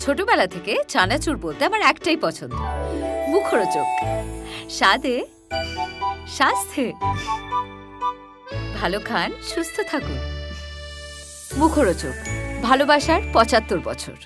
ছোটবেলা থেকে চানাচুর বলতে আমার একটাই পছন্দ, মুখরোচক, স্বাদে স্বাস্থ্যে। ভালো খান, সুস্থ থাকুন। মুখরোচক, ভালোবাসার ৭৫ বছর।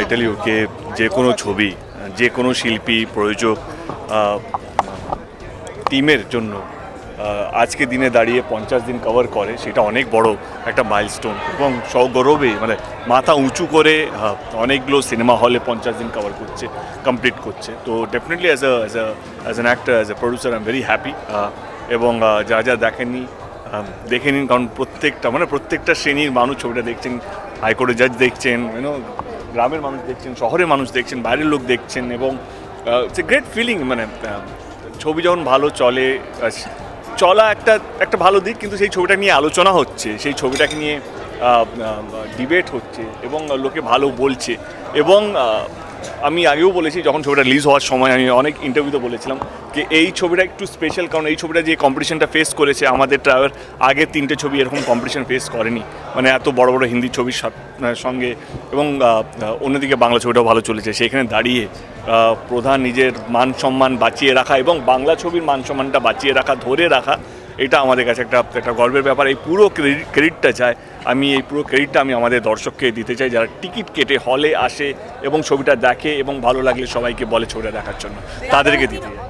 I tell you कि যে কোনো ছবি, যে কোনো শিল্পী, প্রযোজক টিমের জন্য আজকে দিনে দাঁড়িয়ে 50 দিন কভার করে, সেটা অনেক বড় একটা মাইলস্টোন এবং সগৌরবে মানে মাথা উঁচু করে অনেকগুলো সিনেমা হলে 50 দিন কভার করছে, কমপ্লিট করছে। তো definitely as an actor, as a producer I am very happy. এবং যা যা দেখেননি দেখে নিন, কারণ প্রত্যেকটা শ্রেণীর মানুষ ছবিটা দেখছেন। হাইকোর্টের জাজ দেখছেন, গ্রামের মানুষ দেখছেন, শহরের মানুষ দেখছেন, বাইরের লোক দেখছেন, এবং ইটস এ গ্রেট ফিলিং। মানে ছবি যখন ভালো চলা একটা ভালো দিক, কিন্তু সেই ছবিটা নিয়ে আলোচনা হচ্ছে, সেই ছবিটাকে নিয়ে ডিবেট হচ্ছে এবং লোকে ভালো বলছে। এবং আমি আগেও বলেছি, যখন ছবিটা রিলিজ হওয়ার সময় আমি অনেক ইন্টারভিউতে বলেছিলাম যে এই ছবিটা একটু স্পেশাল, কারণ এই ছবিটা যে কম্পিটিশনটা ফেস করেছে, আমাদের ট্রাভেল আগের 3টে ছবি এরকম কম্পিটিশন ফেস করেনি, মানে এত বড় বড় হিন্দি ছবির সঙ্গে। এবং অন্যদিকে বাংলা ছবিটাও ভালো চলেছে, সেখানে দাঁড়িয়ে প্রধান নিজের মান সম্মান বাঁচিয়ে রাখা এবং বাংলা ছবির মান সম্মানটা বাঁচিয়ে রাখা, ধরে রাখা, এটা আমাদের কাছে একটা গর্বের ব্যাপার। এই পুরো ক্রেডিটটা চাই আমি, এই পুরো ক্রেডিটটা আমি আমাদের দর্শককে দিতে চাই, যারা টিকিট কেটে হলে আসে এবং ছবিটা দেখে এবং ভালো লাগলে সবাইকে বলে ছবিটা দেখার জন্য, তাদেরকে দিতে চাই।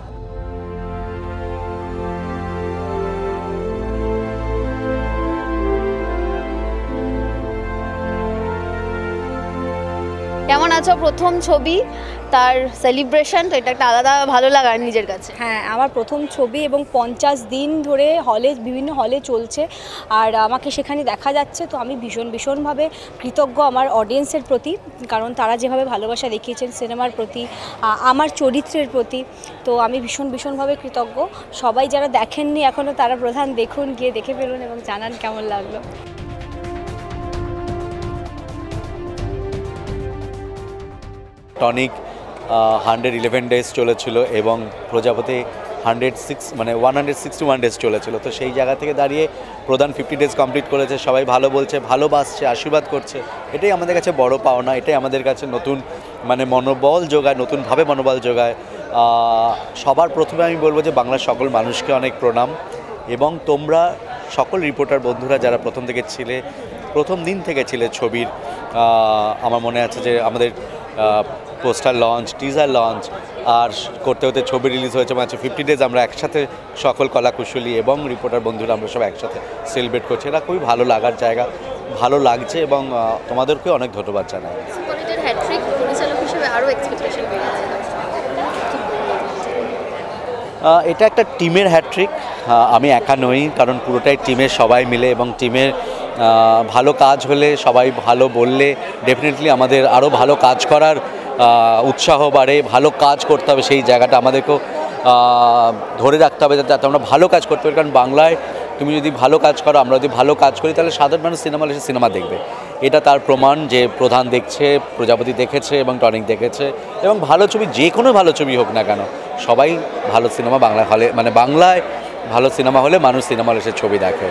কেমন আছো? প্রথম ছবি, তার সেলিব্রেশন, তো এটা একটা আলাদা ভালো লাগার নিজের কাছে। হ্যাঁ, আমার প্রথম ছবি এবং 50 দিন ধরে বিভিন্ন হলে চলছে, আর আমাকে সেখানে দেখা যাচ্ছে। তো আমি ভীষণভাবে কৃতজ্ঞ আমার অডিয়েন্সের প্রতি, কারণ তারা যেভাবে ভালোবাসা দেখিয়েছেন সিনেমার প্রতি, আমার চরিত্রের প্রতি। তো আমি ভীষণভাবে কৃতজ্ঞ। সবাই যারা দেখেননি এখনও, তারা প্রধান দেখুন, গিয়ে দেখে ফেলুন এবং জানান কেমন লাগলো। টনিক 111 ডেজ চলেছিল এবং প্রজাপতি 161 ডেজ চলেছিল। তো সেই জায়গা থেকে দাঁড়িয়ে প্রধান 50 ডেজ কমপ্লিট করেছে, সবাই ভালো বলছে, ভালোবাসছে, আশীর্বাদ করছে। এটাই আমাদের কাছে বড় পাওনা, এটাই আমাদের কাছে নতুন মনোবল যোগায়, নতুনভাবে মনোবল যোগায়। সবার প্রথমে আমি বলবো যে বাংলার সকল মানুষকে অনেক প্রণাম, এবং তোমরা সকল রিপোর্টার বন্ধুরা যারা প্রথম দিন থেকে ছিলে ছবির। আমার মনে আছে যে আমাদের পোস্টার লঞ্চ, টিজার লঞ্চ, আর করতে ছবি রিলিজ হয়েছে, মানে 50 ডেজ আমরা একসাথে সকল কলাকুশলী এবং রিপোর্টার বন্ধুরা আমরা সব একসাথে সেলিব্রেট করছি। এটা খুবই ভালো লাগার জায়গা, ভালো লাগছে, এবং তোমাদেরকে অনেক ধন্যবাদ জানাই। এটা একটা টিমের হ্যাট্রিক, আমি একা নই, কারণ পুরোটাই টিমের, সবাই মিলে, এবং টিমের ভালো কাজ হলে, সবাই ভালো বললে ডেফিনেটলি আমাদের আরও ভালো কাজ করার উৎসাহ বাড়ে। ভালো কাজ করতে হবে, সেই জায়গাটা আমাদেরকেও ধরে রাখতে হবে যাতে আমরা ভালো কাজ করতে পারি। কারণ বাংলায় তুমি যদি ভালো কাজ করো, আমরা যদি ভালো কাজ করি, তাহলে সাধারণ মানুষ সিনেমা এসে সিনেমা দেখবে। এটা তার প্রমাণ যে প্রধান দেখছে, প্রজাপতি দেখেছে এবং টনিক দেখেছে। এবং ভালো ছবি, যে কোনো ভালো ছবি হোক না কেন, সবাই ভালো সিনেমা বাংলা হলে, মানে বাংলায় ভালো সিনেমা হলে মানুষ সিনেমা এসে ছবি দেখে।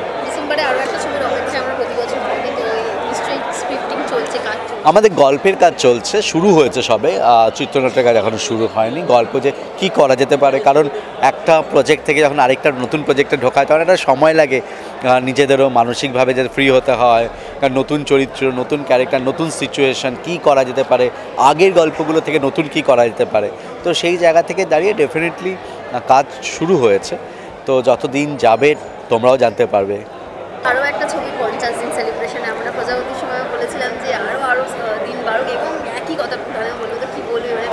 আমাদের গল্পের কাজ চলছে, শুরু হয়েছে সবে, চিত্রনাট্যের কাজ এখনও শুরু হয়নি। গল্প যে কী করা যেতে পারে, কারণ একটা প্রজেক্ট থেকে যখন আরেকটা নতুন প্রজেক্টে ঢোকায়, তখন একটা সময় লাগে, নিজেদেরও মানসিকভাবে যে ফ্রি হতে হয়। কারণ নতুন চরিত্র, নতুন ক্যারেক্টার, নতুন সিচুয়েশান, কী করা যেতে পারে, আগের গল্পগুলো থেকে নতুন কী করা যেতে পারে। তো সেই জায়গা থেকে দাঁড়িয়ে ডেফিনেটলি কাজ শুরু হয়েছে। তো যতদিন যাবে তোমরাও জানতে পারবে। আরও একটা ছবি 50 দিন সেলিব্রেশনে আমরা প্রজাপতির সময় বলেছিলাম যে আরও দিন বাড়ুক, এবং একই কথা প্রধানে বলুন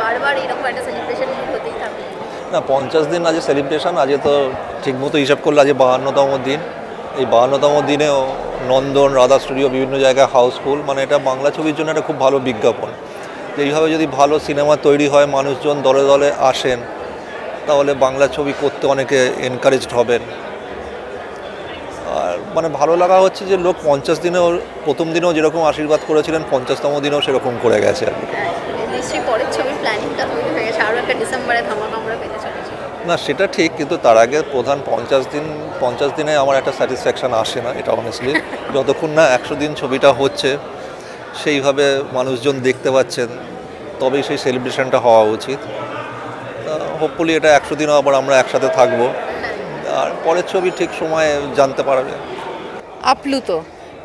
বারবার এরকম একটা সেলিব্রেশন হতেই থাকবে? না, 50 দিন আজ সেলিব্রেশন, আজকে তো ঠিকমতো হিসাব করলে আজ 52তম দিন। এই 52তম দিনেও নন্দন, রাধা স্টুডিও, বিভিন্ন জায়গায় হাউসফুল। মানে এটা বাংলা ছবির জন্য একটা খুব ভালো বিজ্ঞাপন। এইভাবে যদি ভালো সিনেমা তৈরি হয়, মানুষজন দলে দলে আসেন, তাহলে বাংলা ছবি করতে অনেকে এনকারেজড হবেন। আর মানে ভালো লাগা হচ্ছে যে লোক 50 দিনেও, প্রথম দিনেও যেরকম আশীর্বাদ করেছিলেন, 50তম দিনেও সেরকম করে গেছে আর কি। নিশ্চয়ই পরের ছবির প্ল্যানিংটা হয়ে গেছে, আরও একটা ডিসেম্বরে ধামাকা আমরা পেতে চলেছি। না, সেটা ঠিক, কিন্তু তার আগে প্রধান 50 দিনে আমার একটা স্যাটিসফ্যাকশান আসে না, এটা অনেস্টলি। যতক্ষণ না 100 দিন ছবিটা হচ্ছে, সেইভাবে মানুষজন দেখতে পাচ্ছেন, তবেই সেই সেলিব্রেশনটা হওয়া উচিত। হোপফুলি এটা 100 দিনও আবার আমরা একসাথে থাকবো, আর পরের ছবি ঠিক সময়ে জানতে পারবে। আপ্লুত,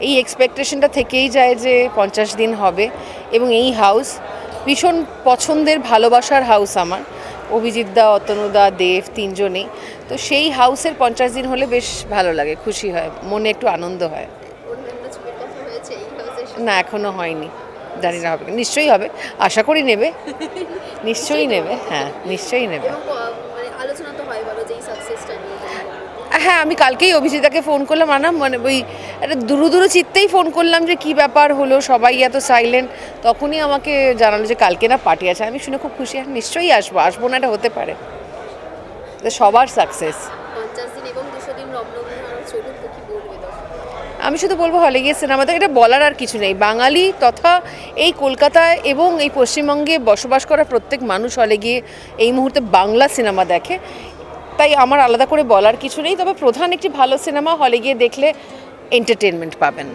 এই এক্সপেকটেশনটা থেকেই যায় যে 50 দিন হবে, এবং এই হাউস ভীষণ পছন্দের, ভালোবাসার হাউস আমার। অভিজিৎ দা, অতনুদা, দেব, তিনজনেই। তো সেই হাউসের 50 দিন হলে বেশ ভালো লাগে, খুশি হয়, মনে একটু আনন্দ হয়। না, এখনো হয়নি, জানি না হবে, নিশ্চয়ই হবে, আশা করি নেবে, নিশ্চয়ই নেবে, হ্যাঁ নিশ্চয়ই নেবে। হ্যাঁ, আমি কালকেই অভিজিতাকে ফোন করলাম, মানে ওই একটা দুরু চিত্তেই ফোন করলাম যে কী ব্যাপার হলো, সবাই এত সাইলেন্ট। তখনই আমাকে জানালো যে কালকে না পার্টি আছে। আমি শুনে খুব খুশি, নিশ্চয়ই আসবো না এটা হতে পারে, সবার সাকসেস। আমি শুধু বলবো হলে গিয়ে সিনেমা থেকে, এটা বলার আর কিছু নেই। বাঙালি তথা এই কলকাতায় এবং এই পশ্চিমবঙ্গে বসবাস করা প্রত্যেক মানুষ হলে গিয়ে এই মুহূর্তে বাংলা সিনেমা দেখে, তাই আমার আলাদা করে বলার কিছু নেই। তবে প্রধান একটি ভালো সিনেমা হলে গিয়ে দেখলে এন্টারটেনমেন্ট পাবেন।